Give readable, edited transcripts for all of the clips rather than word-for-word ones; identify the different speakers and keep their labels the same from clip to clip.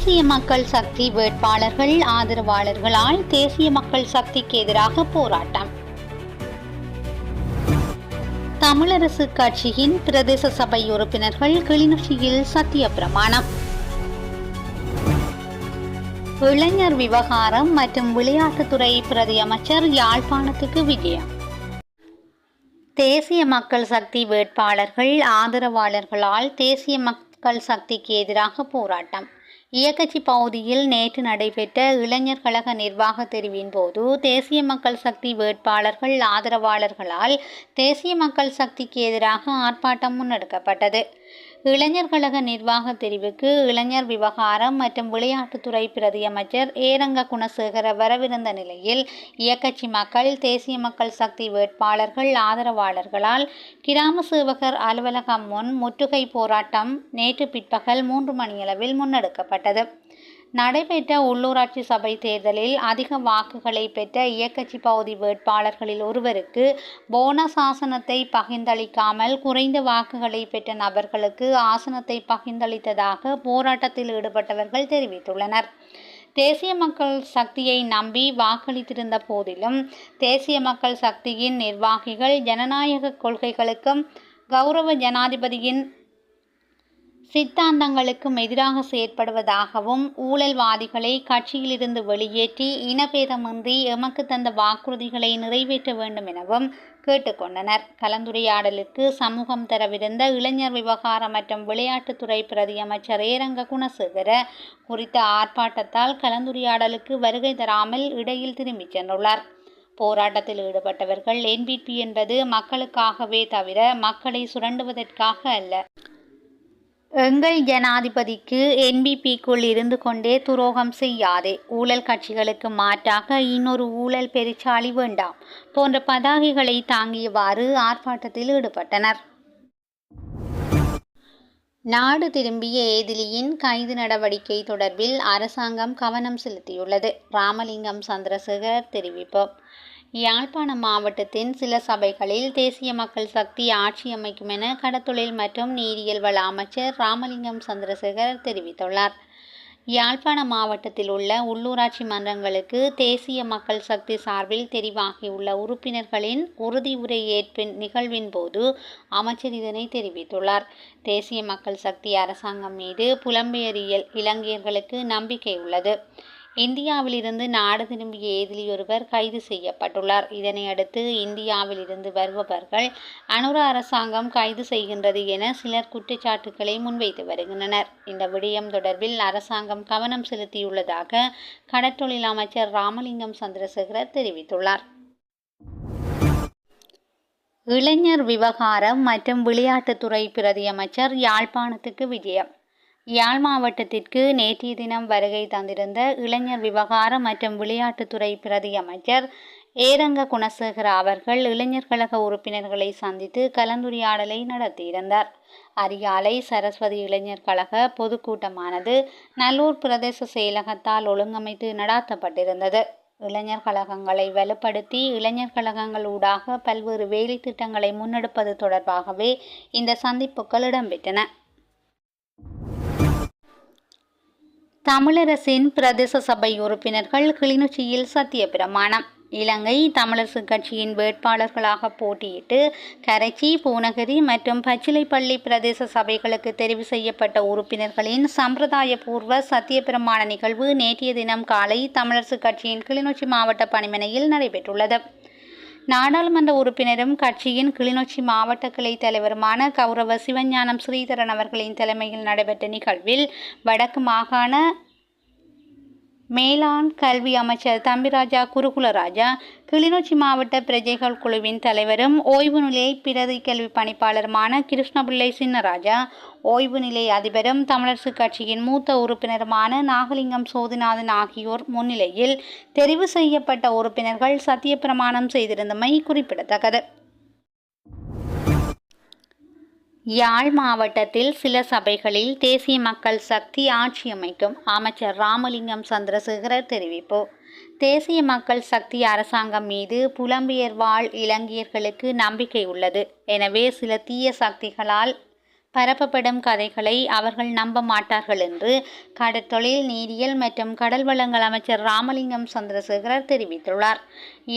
Speaker 1: தேசிய மக்கள் சக்தி வேட்பாளர்கள் ஆதரவாளர்களால் தேசிய மக்கள் சக்திக்கு எதிராக போராட்டம். தமிழரசு கட்சியின் பிரதேச சபை உறுப்பினர்கள் கிளிநொச்சியில் சத்திய பிரமாணம். இளைஞர் விவகாரம் மற்றும் விளையாட்டுத்துறை பிரதி அமைச்சர் யாழ்ப்பாணத்துக்கு விஜயம். தேசிய மக்கள் சக்தி வேட்பாளர்கள் ஆதரவாளர்களால் தேசிய மக்கள் சக்திக்கு எதிராக போராட்டம். இயக்கச்சி பகுதியில் நேற்று நடைபெற்ற இளைஞர் கழக நிர்வாக தெரிவின் போது தேசிய மக்கள் சக்தி வேட்பாளர்கள் ஆதரவாளர்களால் தேசிய மக்கள் சக்திக்கு எதிராக ஆர்ப்பாட்டம் முன்னெடுக்கப்பட்டது. இளைஞர் கழக நிர்வாக தெரிவுக்கு இளைஞர் விவகாரம் மற்றும் விளையாட்டுத்துறை பிரதி அமைச்சர் ஏரங்க குணசேகர வரவிருந்த நிலையில் இயக்கச்சி மக்கள் தேசிய மக்கள் சக்தி வேட்பாளர்கள் ஆதரவாளர்களால் கிராம சேவகர் அலுவலகம் முன் முற்றுகை போராட்டம் நேற்று பிற்பகல் 3 மணியளவில் முன்னெடுக்கப்பட்டது. நடைபெற்ற உள்ளூராட்சி சபை தேர்தலில் அதிக வாக்குகளை பெற்ற இயக்கச்சி பகுதி வேட்பாளர்களில் ஒருவருக்கு போனஸ் ஆசனத்தை பகிர்ந்தளிக்காமல் குறைந்த வாக்குகளை பெற்ற நபர்களுக்கு ஆசனத்தை பகிர்ந்தளித்ததாக போராட்டத்தில் ஈடுபட்டவர்கள் தெரிவித்துள்ளனர். தேசிய மக்கள் சக்தியை நம்பி வாக்களித்திருந்த போதிலும் தேசிய மக்கள் சக்தியின் நிர்வாகிகள் ஜனநாயக கொள்கைகளுக்கும் கௌரவ ஜனாதிபதியின் சித்தாந்தங்களுக்கும் எதிராக செயற்படுவதாகவும் ஊழல்வாதிகளை கட்சியிலிருந்து வெளியேற்றி இனபேதமின்றி எமக்கு தந்த வாக்குறுதிகளை நிறைவேற்ற வேண்டும் எனவும் கேட்டுக்கொண்டனர். கலந்துரையாடலுக்கு சமூகம் தரவிருந்த இளைஞர் விவகாரம் மற்றும் விளையாட்டுத்துறை பிரதி அமைச்சர் ஏரங்க குணசேகர குறித்த ஆர்ப்பாட்டத்தால் கலந்துரையாடலுக்கு வருகை தராமல் இடையில் திரும்பிச் சென்றுள்ளார். போராட்டத்தில் ஈடுபட்டவர்கள் என்பிபி என்பது மக்களுக்காகவே தவிர மக்களை சுரண்டுவதற்காக அல்ல. எங்கள் ஜனாதிபதிக்கு என்பிபிக்குள் இருந்து கொண்டே துரோகம் செய்யாதே, ஊழல் கட்சிகளுக்கு மாற்றாக இன்னொரு ஊழல் பெருச்சாளி வேண்டாம் போன்ற பதாகைகளை தாங்கியவாறு ஆர்ப்பாட்டத்தில் ஈடுபட்டனர். நாடு திரும்பிய ஏதிலியின் கைது நடவடிக்கை தொடர்பில் அரசாங்கம் கவனம் செலுத்தியுள்ளது. ராமலிங்கம் சந்திரசேகர் தெரிவிப்பு. யாழ்ப்பாணம் மாவட்டத்தின் சில சபைகளில் தேசிய மக்கள் சக்தி ஆட்சி அமைக்கும் என கடத்தொழில் மற்றும் நீரியல் வள அமைச்சர் ராமலிங்கம் சந்திரசேகர் தெரிவித்துள்ளார். யாழ்ப்பாணம் மாவட்டத்தில் உள்ள உள்ளூராட்சி மன்றங்களுக்கு தேசிய மக்கள் சக்தி சார்பில் தெரிவாகியுள்ள உறுப்பினர்களின் உறுதி உரை ஏற்பின் நிகழ்வின் போது அமைச்சர் இதனை தெரிவித்துள்ளார். தேசிய மக்கள் சக்தி அரசாங்கம் மீது புலம்பெயரியல் இலங்கையர்களுக்கு நம்பிக்கை உள்ளது. இந்தியாவிலிருந்து நாடு திரும்பிய ஏதிலி ஒருவர் கைது செய்யப்பட்டுள்ளார். இதனையடுத்து இந்தியாவில் இருந்து வருபவர்கள் அனுர அரசாங்கம் கைது செய்கின்றது என சிலர் குற்றச்சாட்டுக்களை முன்வைத்து வருகின்றனர். இந்த விடயம் தொடர்பில் அரசாங்கம் கவனம் செலுத்தியுள்ளதாக கடற்றொழில் அமைச்சர் ராமலிங்கம் சந்திரசேகர் தெரிவித்துள்ளார். இளைஞர் விவகாரம் மற்றும் விளையாட்டுத்துறை பிரதி அமைச்சர் யாழ்ப்பாணத்துக்கு விஜயம். யாழ் மாவட்டத்திற்கு நேற்றைய தினம் வருகை தந்திருந்த இளைஞர் விவகாரம் மற்றும் விளையாட்டுத்துறை பிரதி அமைச்சர் ஏரங்க குணசேகர அவர்கள் இளைஞர் கழக உறுப்பினர்களை சந்தித்து கலந்துரையாடலை நடத்தியிருந்தார். அரியாலை சரஸ்வதி இளைஞர் கழக பொதுக்கூட்டமானது நல்லூர் பிரதேச செயலகத்தால் ஒழுங்கமைத்து நடாத்தப்பட்டிருந்தது. இளைஞர் கழகங்களை வலுப்படுத்தி இளைஞர் கழகங்கள் ஊடாக பல்வேறு வேலை திட்டங்களை முன்னெடுப்பது தொடர்பாகவே இந்த சந்திப்புகள் இடம்பெற்றன. தமிழரசின் பிரதேச சபை உறுப்பினர்கள் கிளிநொச்சியில் சத்திய பிரமாணம். இலங்கை தமிழரசு கட்சியின் வேட்பாளர்களாக போட்டியிட்டு கரைச்சி, பூநகரி மற்றும் பச்சிலைப்பள்ளி பிரதேச சபைகளுக்கு தெரிவு செய்யப்பட்ட உறுப்பினர்களின் சம்பிரதாயபூர்வ சத்திய பிரமாண நிகழ்வு நேற்றைய தினம் காலை தமிழரசு கட்சியின் கிளிநொச்சி மாவட்ட பணிமனையில் நடைபெற்றுள்ளது. நாடாளுமன்ற உறுப்பினரும் கட்சியின் கிளிநொச்சி மாவட்ட கிளை தலைவருமான கௌரவ சிவஞானம் ஸ்ரீதரன் அவர்களின் தலைமையில் நடைபெற்ற நிகழ்வில் வடக்கு மாகாண மேலாண் கல்வி அமைச்சர் தம்பிராஜா குருகுலராஜா, கிளிநொச்சி மாவட்ட பிரஜைகள் குழுவின் தலைவரும் ஓய்வு நிலை பிரதி கல்வி பணிப்பாளருமான கிருஷ்ணபிள்ளை சின்னராஜா, ஓய்வு நிலை அதிபரும் தமிழரசு கட்சியின் மூத்த உறுப்பினருமான நாகலிங்கம் சோதிநாதன் ஆகியோர் முன்னிலையில் தெரிவு செய்யப்பட்ட உறுப்பினர்கள் சத்திய பிரமாணம் செய்திருந்தமை குறிப்பிடத்தக்கது. யாழ் மாவட்டத்தில் சில சபைகளில் தேசிய மக்கள் சக்தி ஆட்சி அமைக்கும் அமைச்சர் ராமலிங்கம் சந்திரசேகர தெரிவிப்பு. தேசிய மக்கள் சக்தி அரசாங்கம் மீது புலம்பெயர் வாழ் இலங்கையர்களுக்கு நம்பிக்கை உள்ளது. எனவே சில தீய சக்திகளால் பரப்பப்படும் கதைகளை அவர்கள் நம்ப மாட்டார்கள் என்று கடற்தொழில், நீரியல் மற்றும் கடல் வளங்கள் அமைச்சர் ராமலிங்கம் சந்திரசேகரர் தெரிவித்துள்ளார்.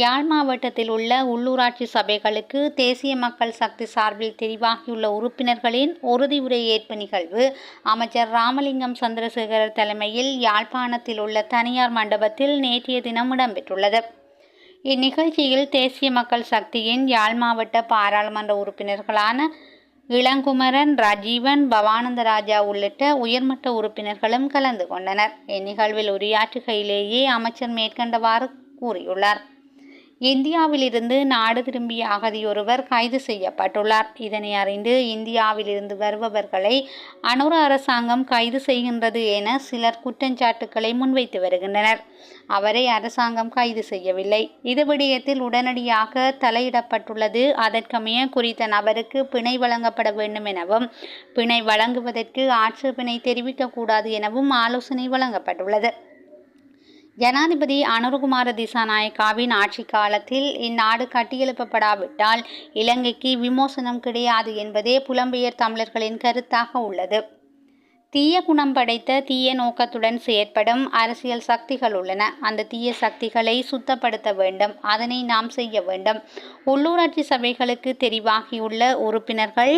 Speaker 1: யாழ் மாவட்டத்தில் உள்ள உள்ளூராட்சி சபைகளுக்கு தேசிய மக்கள் சக்தி சார்பில் தெரிவாகியுள்ள உறுப்பினர்களின் உறுதி உரை ஏற்பு நிகழ்வு அமைச்சர் ராமலிங்கம் சந்திரசேகரர் தலைமையில் யாழ்ப்பாணத்தில் உள்ள தனியார் மண்டபத்தில் நேற்றைய தினம் இடம்பெற்றுள்ளது. இந்நிகழ்ச்சியில் தேசிய மக்கள் சக்தியின் யாழ் மாவட்ட பாராளுமன்ற உறுப்பினர்களான இளங்குமரன், ராஜீவன், பவானந்தராஜா உள்ளிட்ட உயர்மட்ட உறுப்பினர்களும் கலந்து கொண்டனர். இந்நிகழ்வில் உரையாற்றுகையிலேயே அமைச்சர் மேற்கண்டவாறு கூறியுள்ளார். இந்தியாவிலிருந்து நாடு திரும்பிய அகதியொருவர் கைது செய்யப்பட்டுள்ளார். இதனை அறிந்து இந்தியாவிலிருந்து வருபவர்களை அனுர அரசாங்கம் கைது செய்கின்றது என சிலர் குற்றச்சாட்டுக்களை முன்வைத்து வருகின்றனர். அவரை அரசாங்கம் கைது செய்யவில்லை. இது விடயத்தில் உடனடியாக தலையிடப்பட்டுள்ளது. அதற்கமைய குறித்த நபருக்கு பிணை வழங்கப்பட வேண்டும் எனவும், பிணை வழங்குவதற்கு ஆட்சேபனை தெரிவிக்கக்கூடாது எனவும் ஆலோசனை வழங்கப்பட்டுள்ளது. ஜனாதிபதி அனுரகுமார திசாநாயக்காவின் ஆட்சி காலத்தில் இந்நாடு கட்டியெழுப்பப்படாவிட்டால் இலங்கைக்கு விமோசனம் கிடையாது என்பதே புலம்பெயர் தமிழர்களின் கருத்தாக உள்ளது. தீய குணம் படைத்த தீய நோக்கத்துடன் செயற்படும் அரசியல் சக்திகள் உள்ளன. அந்த தீய சக்திகளை சுத்தப்படுத்த வேண்டும். அதனை நாம் செய்ய வேண்டும். உள்ளூராட்சி சபைகளுக்கு தெரிவாகியுள்ள உறுப்பினர்கள்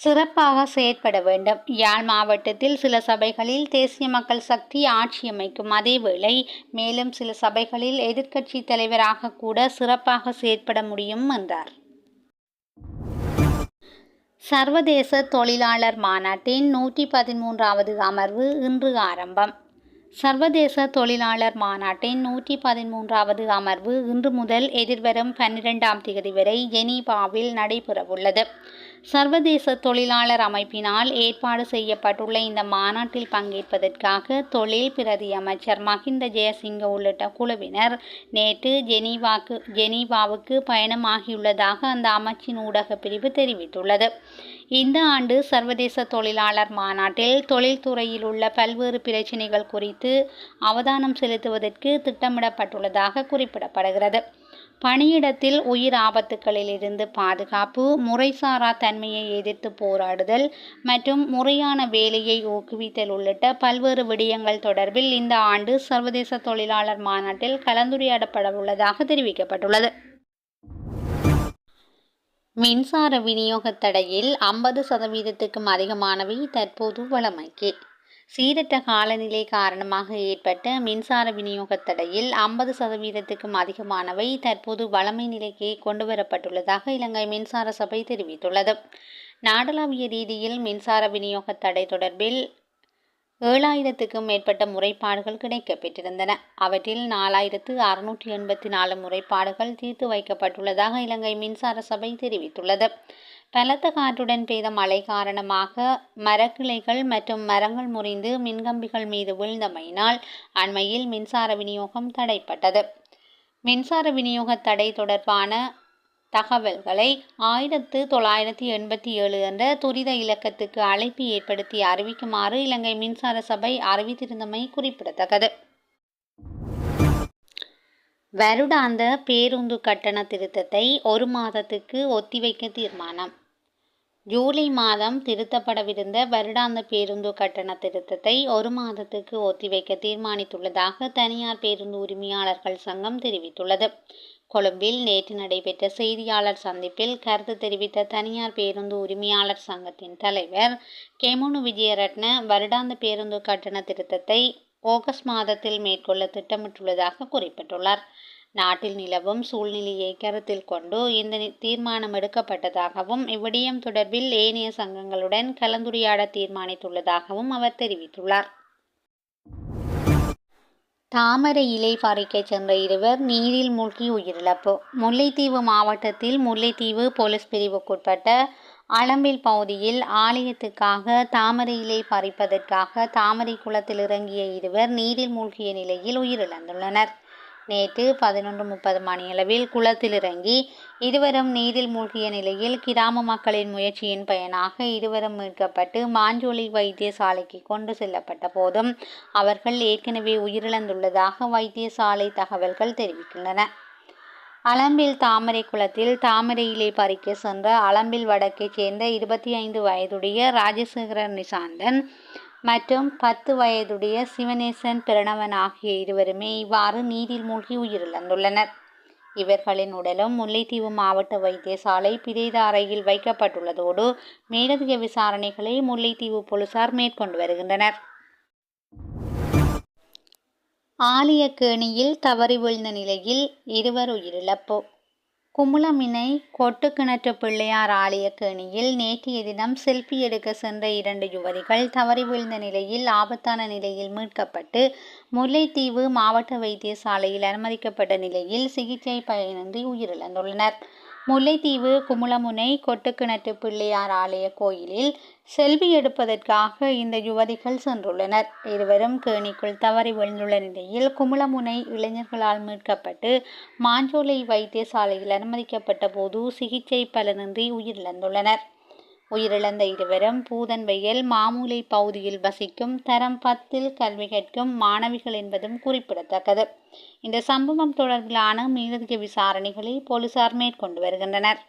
Speaker 1: சிறப்பாக செயற்பட வேண்டும். யாழ் மாவட்டத்தில் சில சபைகளில் தேசிய மக்கள் சக்தி ஆட்சி அமைக்கும். அதேவேளை மேலும் சில சபைகளில் எதிர்க்கட்சி தலைவராக கூட சிறப்பாக செயற்பட முடியும் என்றார். சர்வதேச தொழிலாளர் மாநாட்டின் 113வது அமர்வு இன்று ஆரம்பம். சர்வதேச தொழிலாளர் மாநாட்டின் 113வது அமர்வு இன்று முதல் எதிர்வரும் 12ஆம் தேதி வரை ஜெனீவாவில் நடைபெறவுள்ளது. சர்வதேச தொழிலாளர் அமைப்பினால் ஏற்பாடு செய்யப்பட்டுள்ள இந்த மாநாட்டில் பங்கேற்பதற்காக தொழில் பிரதி அமைச்சர் மஹிந்த ஜெயசிங்க உள்ளிட்ட குழுவினர் நேற்று ஜெனீவாவுக்கு பயணமாகியுள்ளதாக அந்த அமைச்சின் ஊடக பிரிவு தெரிவித்துள்ளது. இந்த ஆண்டு சர்வதேச தொழிலாளர் மாநாட்டில் தொழில்துறையில் உள்ள பல்வேறு பிரச்சினைகள் குறித்து அவதானம் செலுத்துவதற்கு திட்டமிடப்பட்டுள்ளதாக குறிப்பிடப்படுகிறது. பணியிடத்தில் உயிர் ஆபத்துகளில் இருந்து பாதுகாப்பு, முறைசாரா தன்மையை எதிர்த்து போராடுதல் மற்றும் முறையான வேலையை ஊக்குவித்தல் உள்ளிட்ட பல்வேறு விடயங்கள் தொடர்பில் இந்த ஆண்டு சர்வதேச தொழிலாளர் மாநாட்டில் கலந்துரையாடப்பட உள்ளதாக தெரிவிக்கப்பட்டுள்ளது. மின்சார விநியோக தடையில் 50%க்கும் அதிகமானவை தற்போது வழமைக்கு. சீரற்ற காலநிலை காரணமாக ஏற்பட்ட மின்சார விநியோக தடையில் 50%க்கும் அதிகமானவை தற்போது வழமை நிலைக்கு கொண்டுவரப்பட்டுள்ளதாக இலங்கை மின்சார சபை தெரிவித்துள்ளது. நாடளாவிய ரீதியில் மின்சார விநியோக தடை தொடர்பில் 7000க்கும் மேற்பட்ட முறைப்பாடுகள் கிடைக்கப்பெற்றிருந்தன. அவற்றில் 4684 முறைப்பாடுகள் தீர்த்து வைக்கப்பட்டுள்ளதாக இலங்கை மின்சார சபை தெரிவித்துள்ளது. பலத்த காற்றுடன் பெய்த மழை காரணமாக மரக்கிளைகள் மற்றும் மரங்கள் முறிந்து மின்கம்பிகள் மீது வீழ்ந்தமையினால் அண்மையில் மின்சார விநியோகம் தடைப்பட்டது. மின்சார விநியோக தடை தொடர்பான தகவல்களை 1987 என்ற துரித இலக்கத்துக்கு அழைப்பு ஏற்படுத்தி அறிவிக்குமாறு இலங்கை மின்சார சபை அறிவித்திருந்தமை குறிப்பிடத்தக்கது. வருடாந்த பேருந்து கட்டண திருத்தத்தை 1 மாதத்துக்கு ஒத்திவைக்க தீர்மானம். ஜூலை மாதம் திருத்தப்படவிருந்த வருடாந்த பேருந்து கட்டண திருத்தத்தை 1 மாதத்துக்கு ஒத்திவைக்க தீர்மானித்துள்ளதாக தனியார் பேருந்து உரிமையாளர்கள் சங்கம் தெரிவித்துள்ளது. கொழும்பில் நேற்று நடைபெற்ற செய்தியாளர் சந்திப்பில் கருத்து தெரிவித்த தனியார் பேருந்து உரிமையாளர் சங்கத்தின் தலைவர் கெமுனு விஜயரட்ன வருடாந்த பேருந்து கட்டண திருத்தத்தை ஆகஸ்ட் மாதத்தில் மேற்கொள்ள திட்டமிட்டுள்ளதாக குறிப்பிட்டுள்ளார். நாட்டில் நிலவும் சூழ்நிலையை கருத்தில் கொண்டு இந்த தீர்மானம் எடுக்கப்பட்டதாகவும் இவ்விடயம் தொடர்பில் ஏனைய சங்கங்களுடன் கலந்துரையாட தீர்மானித்துள்ளதாகவும் அவர் தெரிவித்துள்ளார். தாமரை இலை பறிக்க சென்ற இருவர் நீரில் மூழ்கி உயிரிழப்பு. முல்லைத்தீவு மாவட்டத்தில் முல்லைத்தீவு போலீஸ் பிரிவுக்குட்பட்ட அளம்பில் பகுதியில் ஆலயத்துக்காக தாமரை இலை பறிப்பதற்காக தாமரை குளத்தில் இறங்கிய இருவர் நீரில் மூழ்கிய நிலையில் உயிரிழந்துள்ளனர். நேற்று 11:30 மணியளவில் குளத்தில் இறங்கி இருவரும் நீரில் மூழ்கிய நிலையில் கிராம மக்களின் முயற்சியின் பயனாக இருவரும் மீட்கப்பட்டு மாஞ்சோலை வைத்தியசாலைக்கு கொண்டு செல்லப்பட்ட போதும் அவர்கள் ஏற்கனவே உயிரிழந்துள்ளதாக வைத்தியசாலை தகவல்கள் தெரிவிக்கின்றன. அளம்பில் தாமரை குளத்தில் தாமரையிலே பறிக்க சென்ற அளம்பில் வடக்கைச் சேர்ந்த 25 வயதுடைய ராஜசேகரன் நிசாந்தன் மற்றும் 10 வயதுடைய சிவனேசன் பிரணவன் ஆகிய இருவருமே இவ்வாறு நீரில் மூழ்கி உயிரிழந்துள்ளனர். இவர்களின் உடலும் முல்லைத்தீவு மாவட்ட வைத்தியசாலை பிரேத அறையில் வைக்கப்பட்டுள்ளதோடு மேலதிக விசாரணைகளை முல்லைத்தீவு போலீசார் மேற்கொண்டு வருகின்றனர். ஆலியக்கேணியில் தவறி வீழ்ந்த நிலையில் இருவர் உயிரிழப்பு. குமுளமினை கொட்டுக்கிணற்று பிள்ளையார் ஆலயக்கேணியில் நேற்றைய தினம் செல்ஃபி எடுக்க சென்ற 2 யுவதிகள் தவறி வீழ்ந்த நிலையில் ஆபத்தான நிலையில் மீட்கப்பட்டு முல்லைத்தீவு மாவட்ட வைத்தியசாலையில் அனுமதிக்கப்பட்ட நிலையில் சிகிச்சை பலனின்றி உயிரிழந்துள்ளனர். முல்லைத்தீவு குமுளமுனை கொட்டுக்கிணற்று பிள்ளையார் ஆலய கோயிலில் செல்ஃபி எடுப்பதற்காக இந்த யுவதிகள் சென்றுள்ளனர். இருவரும் கேணிக்குள் தவறி விழுந்துள்ள நிலையில் குமுளமுனை இளைஞர்களால் மீட்கப்பட்டு மாஞ்சோலை வைத்தியசாலையில் அனுமதிக்கப்பட்ட போது சிகிச்சை பலனின்றி உயிரிழந்துள்ளனர். உயிரிழந்த இருவரும் பூதன்வயல் மாமூலை பகுதியில் வசிக்கும் தரம் 10 கல்வி கற்கும் மாணவிகள் என்பதும் குறிப்பிடத்தக்கது. இந்த சம்பவம் தொடர்பிலான மேலதிக விசாரணைகளை போலீசார் மேற்கொண்டு வருகின்றனர்.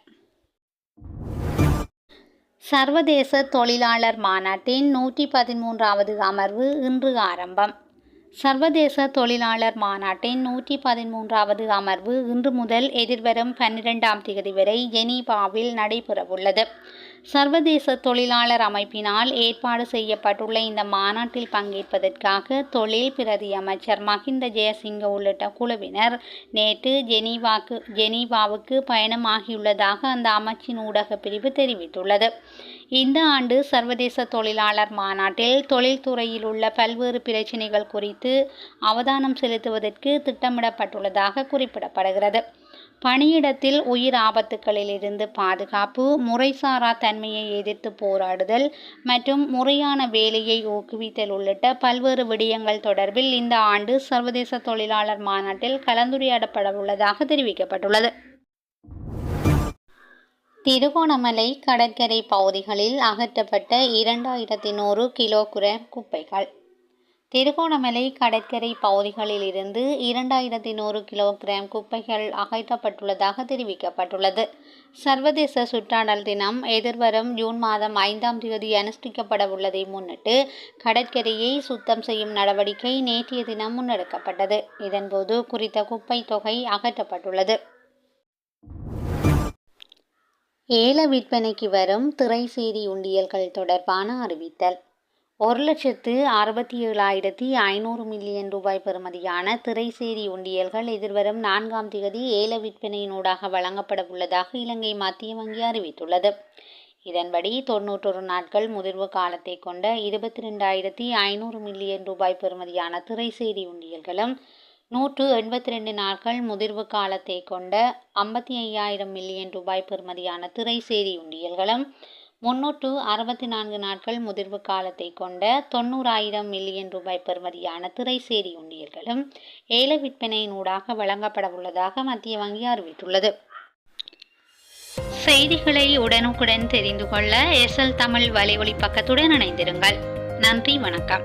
Speaker 1: சர்வதேச தொழிலாளர் மாநாட்டின் 113வது அமர்வு இன்று ஆரம்பம். சர்வதேச தொழிலாளர் மாநாட்டின் 113வது அமர்வு இன்று முதல் எதிர்வரும் 12ஆம் தேதி வரை ஜெனீவாவில் நடைபெறவுள்ளது. சர்வதேச தொழிலாளர் அமைப்பினால் ஏற்பாடு செய்யப்பட்டுள்ள இந்த மாநாட்டில் பங்கேற்பதற்காக தொழில் பிரதி அமைச்சர் மஹிந்த ஜெயசிங்க உள்ளிட்ட குழுவினர் நேற்று ஜெனீவாவுக்கு பயணமாகியுள்ளதாக அந்த அமைச்சின் ஊடக பிரிவு தெரிவித்துள்ளது. இந்த ஆண்டு சர்வதேச தொழிலாளர் மாநாட்டில் தொழில்துறையில் உள்ள பல்வேறு பிரச்சினைகள் குறித்து அவதானம் செலுத்துவதற்கு திட்டமிடப்பட்டுள்ளதாக குறிப்பிடப்படுகிறது. பணியிடத்தில் உயிர் ஆபத்துகளில் இருந்து பாதுகாப்பு, முறைசாரா தன்மையை எதிர்த்து போராடுதல் மற்றும் முறையான வேலையை ஊக்குவித்தல் உள்ளிட்ட பல்வேறு விடயங்கள் தொடர்பில் இந்த ஆண்டு சர்வதேச தொழிலாளர் மாநாட்டில் கலந்துரையாடப்படவுள்ளதாக தெரிவிக்கப்பட்டுள்ளது. திருகோணமலை கடற்கரை பகுதிகளில் அகற்றப்பட்ட 2100 கிலோகிராம் குப்பைகள். திருகோணமலை கடற்கரை பகுதிகளில் இருந்து 2100 கிலோகிராம் குப்பைகள் அகற்றப்பட்டுள்ளதாக தெரிவிக்கப்பட்டுள்ளது. சர்வதேச சுற்றாடல் தினம் எதிர்வரும் ஜூன் மாதம் 5ஆம் தேதி அனுஷ்டிக்கப்பட உள்ளதை முன்னிட்டு கடற்கரையை சுத்தம் செய்யும் நடவடிக்கை நேற்றைய தினம் முன்னெடுக்கப்பட்டது. இதன்போது குறித்த குப்பை தொகை அகற்றப்பட்டுள்ளது. ஏல விற்பனைக்கு வரும் திரைசேரி உண்டியல்கள் தொடர்பான அறிவித்தல். 1,67,500 மில்லியன் ரூபாய் பெறுமதியான திரைசேரி உண்டியல்கள் எதிர்வரும் 4ஆம் தேதி ஏல விற்பனையினூடாக வழங்கப்பட உள்ளதாக இலங்கை மத்திய வங்கி அறிவித்துள்ளது. இதன்படி 91 நாட்கள் முதிர்வு காலத்தை கொண்ட 22,500 மில்லியன் ரூபாய் பெறுமதியான திரைசேரி உண்டியல்களும் 182 நாட்கள் முதிர்வு காலத்தை கொண்ட 55,000 மில்லியன் ரூபாய் பெறுமதியான திரைசேரி உண்டியல்களும் 364 நாட்கள் முதிர்வு காலத்தை கொண்ட 90,000 மில்லியன் ரூபாய் பெறுமதியான திரைசேரி உண்டியல்களும் ஏல விற்பனையினூடாக வழங்கப்பட உள்ளதாக மத்திய வங்கி அறிவித்துள்ளது. செய்திகளை உடனுக்குடன் தெரிந்து கொள்ள SL தமிழ் வலையொலி பக்கத்துடன் இணைந்திருங்கள். நன்றி, வணக்கம்.